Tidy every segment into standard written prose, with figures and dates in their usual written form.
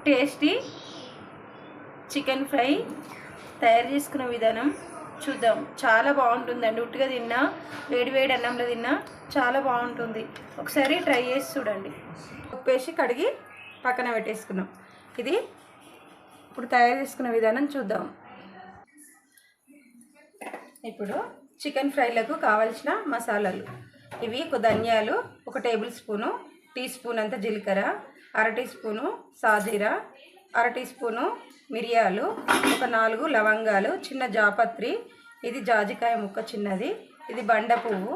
Tasty chicken fry తయారు చేసుకునే విధానం చూద్దాం. చాలా బాగుంటుందండి. ఉట్టిగా తిన్నా, వేడి వేడి అన్నంలో తిన్నా చాలా బాగుంటుంది. ఒకసారి ట్రై చేసి చూడండి. ఉప్పేసి కడిగి పక్కన పెట్టేసుకున్నాం. ఇది ఇప్పుడు తయారు చేసుకునే విధానం చూద్దాం. ఇప్పుడు చికెన్ ఫ్రైలకు కావాల్సిన మసాలాలు ఇవి: ఒక ధనియాలు, 1 టేబుల్ స్పూను, టీ స్పూన్ అంత జీలకర్ర, 1/2 టీ స్పూను సాజీరా, 1/2 టీ స్పూను మిరియాలు, ఒక 4 లవంగాలు, చిన్న జాపత్రి, ఇది జాజికాయ ముక్క చిన్నది, ఇది బండ పువ్వు,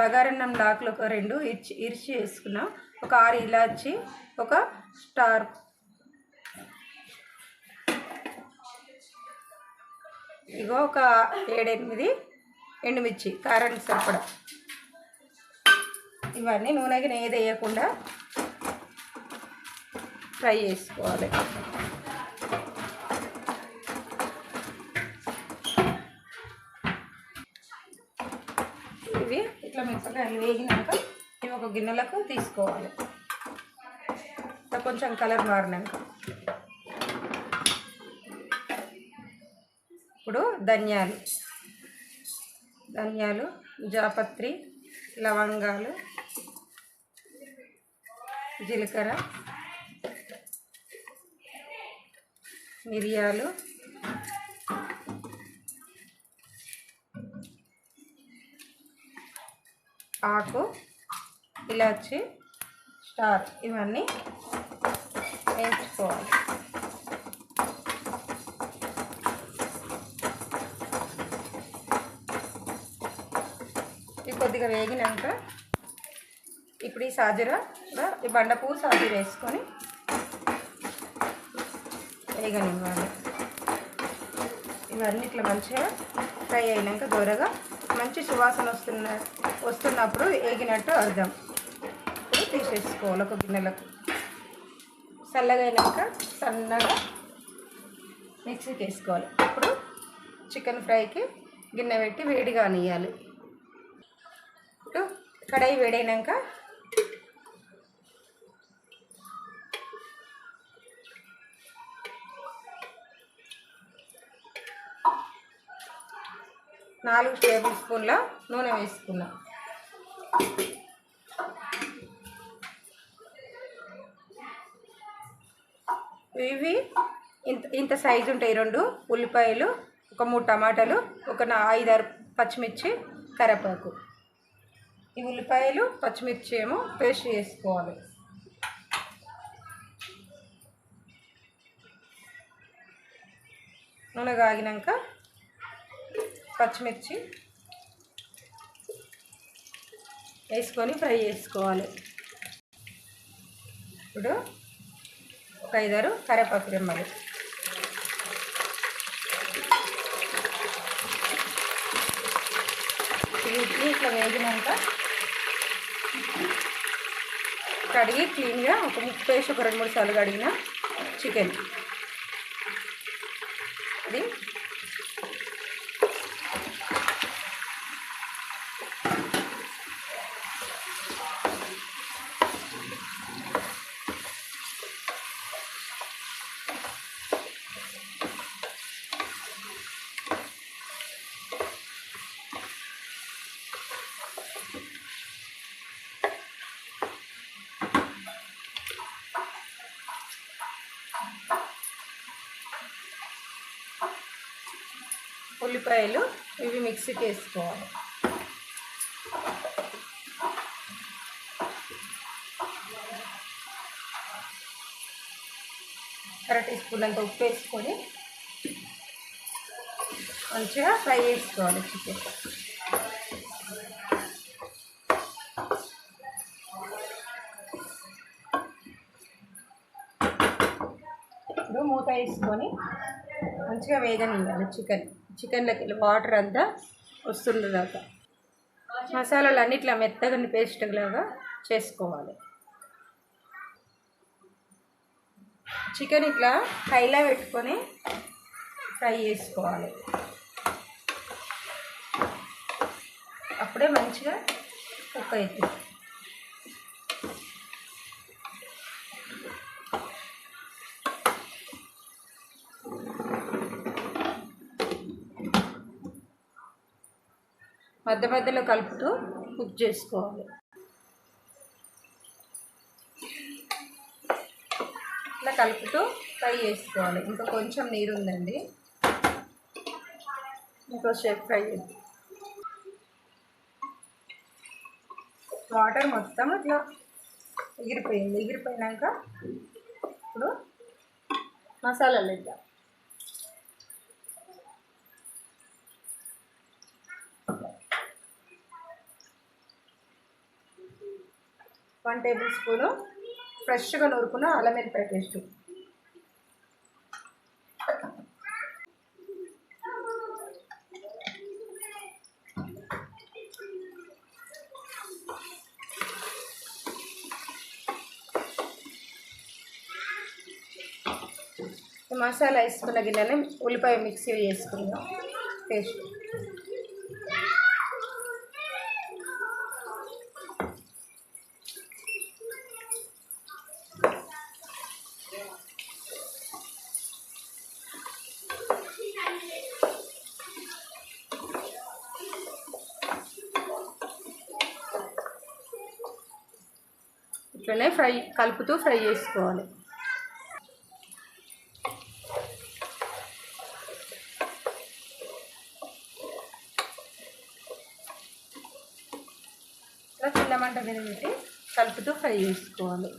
బగారన్నం లాకులు ఒక 2 ఇరిచి వేసుకున్న, ఒక 6 ఇలాచి, ఒక స్టార్, ఇగో ఒక 7-8 ఎండుమిర్చి కారానికి సరిపడా. ఇవన్నీ నూనెకి నెయ్యి వేయకుండా ఫ్రై చేసుకోవాలి. ఇవి ఇట్లా మిరపకాయలు వేగినాక ఇవి ఒక గిన్నెలకు తీసుకోవాలి. కొంచెం కలర్ మారినాక ఇప్పుడు ధనియాలు, జాపత్రి, లవంగాలు, జీలకర్ర, మిరియాలు, ఆకు, ఇలాచి, స్టార్ ఇవన్నీ వేయించుకోవాలి. ఇవి కొద్దిగా వేగినాక ఇప్పుడు ఈ సాజీరా, ఈ బండ పువ్వు సాజీరా వేసుకొని వేగనివ్వాలి. ఇవన్నీ ఇట్లా మంచిగా ఫ్రై అయినాక దూరగా మంచి సువాసన వస్తున్నప్పుడు వేగినట్టు అర్థం. ఇప్పుడు తీసేసుకోవాలి ఒక గిన్నెలకు. చల్లగా అయినాక సన్నగా మిక్సీకి వేసుకోవాలి. ఇప్పుడు చికెన్ ఫ్రైకి గిన్నె పెట్టి వేడిగా అనియాలి. ఇప్పుడు కడాయి వేడైనాక నాలుగు టేబుల్ స్పూన్ల నూనె వేసుకున్నాం. ఇవి ఇంత సైజు ఉంటాయి. 2 ఉల్లిపాయలు, ఒక 3 టమాటాలు, ఒక 5-6 పచ్చిమిర్చి, కరివేపాకు. ఈ ఉల్లిపాయలు పచ్చిమిర్చి ఏమో పేస్ట్ చేసుకోవాలి. నూనె కాగినాక పచ్చిమిర్చి వేసుకొని ఫ్రై చేసుకోవాలి. ఇప్పుడు ఒక 5-6 కరివేపాకు రెమ్మలు, వీటిని ఇట్లా వేగినాక కడిగి క్లీన్గా ఒక ముక్క వేసి ఒక 2-3 సార్లు కడిగిన చికెన్ ఇది ఉల్లిపాయలు ఇవి మిక్సీకి వేసుకోవాలి. అర టీ స్పూన్ అంత ఉప్పు వేసుకొని మంచిగా ఫ్రై చేసుకోవాలి చికెన్. ఇప్పుడు మూత వేసుకొని మంచిగా వేగనివ్వాలి. చికెన్లోకి వాటర్ అంతా వస్తుండదాకా మసాలాలు అన్నీ ఇట్లా మెత్తగా పేస్ట్ లాగా చేసుకోవాలి. చికెన్ ఇట్లా హైలో పెట్టుకొని ఫ్రై చేసుకోవాలి. అప్పుడే మంచిగా కుక్ అవుతుంది. మధ్య మధ్యలో కలుపుతూ కుక్ చేసుకోవాలి. ఇట్లా కలుపుతూ ఫ్రై చేసుకోవాలి. ఇంకా కొంచెం నీరు ఉందండి, ఇంకోసేపు ఫ్రై చేద్దాం. వాటర్ మొత్తం ఇట్లా ఎగిరిపోయినాక ఇప్పుడు మసాలాలు వేద్దాం. వన్ టేబుల్ స్పూను ఫ్రెష్గా నూరుకున్న అల్లం వెల్లిపాయ పేస్టు, మసాలా వేసుకున్న గిన్నెని ఉల్లిపాయ మిక్సీ చేసుకుందాం పేస్ట్. ఇట్లనే కలుపుతూ ఫ్రై చేసుకోవాలి. ఇలా చిన్న మంట మీద పెట్టి కలుపుతూ ఫ్రై చేసుకోవాలి.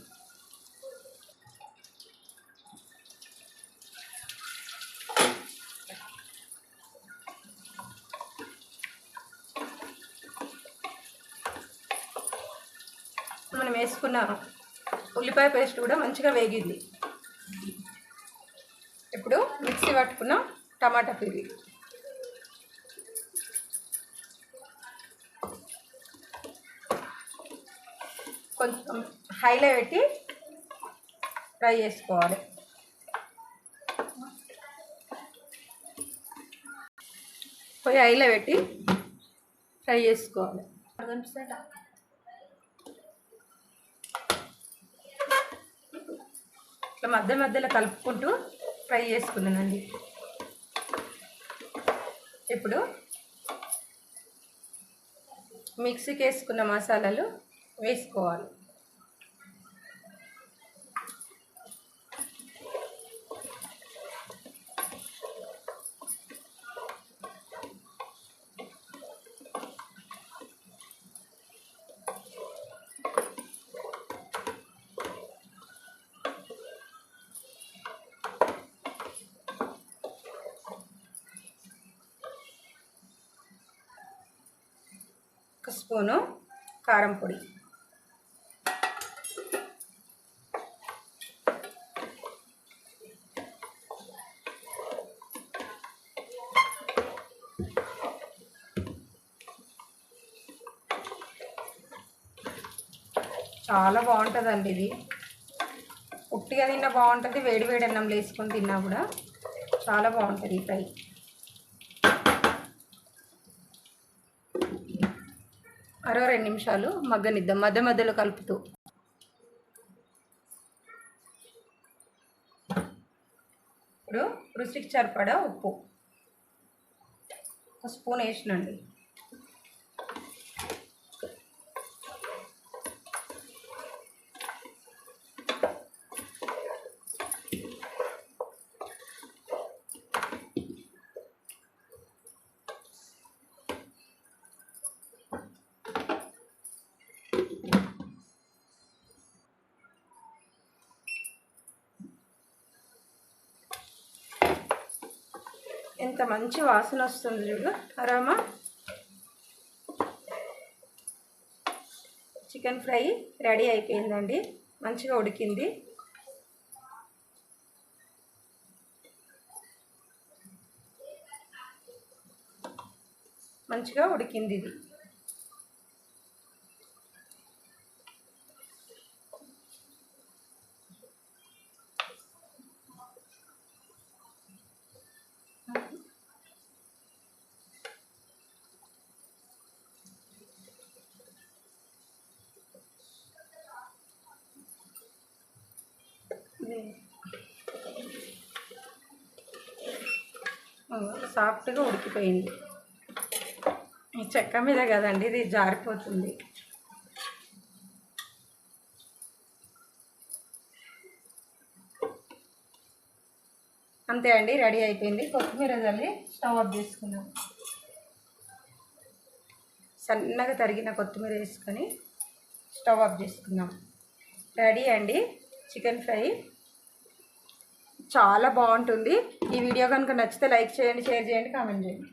మనం వేసుకున్న ఉల్లిపాయ పేస్ట్ కూడా మంచిగా వేగింది. ఇప్పుడు మిక్సీ పట్టుకున్న టమాటా ప్యూరీ, కొంచెం హైలో పెట్టి ఫ్రై చేసుకోవాలి. పొయ్యి హైలో పెట్టి ఫ్రై చేసుకోవాలి. ఇట్లా మధ్య మధ్యలో కలుపుకుంటూ ఫ్రై చేసుకున్నానండి. ఇప్పుడు మిక్సీకి వేసుకున్న మసాలాలు వేసుకోవాలి. ఒక స్పూను కారం పొడి, చాలా బాగుంటుందండి ఇది. ఉట్టిగా తిన్నా బాగుంటుంది, వేడి వేడి అన్నంలో వేసుకొని తిన్నా కూడా చాలా బాగుంటుంది ఈ ఫ్రై. మరో 2 నిమిషాలు మగ్గనిద్దాం మధ్య మధ్యలో కలుపుతూ. ఇప్పుడు రుచికి సరిపడా ఉప్పు ఒక స్పూన్ వేసినండి. ఎంత మంచి వాసన వస్తుంది చూడు అరోమా. చికెన్ ఫ్రై రెడీ అయిపోయిందండి, మంచిగా ఉడికింది. మంచిగా ఉడికింది ఇది. సాఫ్ట్గా ఉడికిపోయింది. ఈ చెక్క మీద కదండి ఇది జారిపోతుంది. అంతే అండి, రెడీ అయిపోయింది. కొత్తిమీర చల్లి స్టవ్ ఆఫ్ చేసుకున్నాం. సన్నగా తరిగిన కొత్తిమీర వేసుకొని స్టవ్ ఆఫ్ చేసుకుందాం. రెడీ అండి చికెన్ ఫ్రై. చాలా బాగుంటుంది. ఈ వీడియో కనుక నచ్చితే లైక్ చేయండి, షేర్ చేయండి, కామెంట్ చేయండి.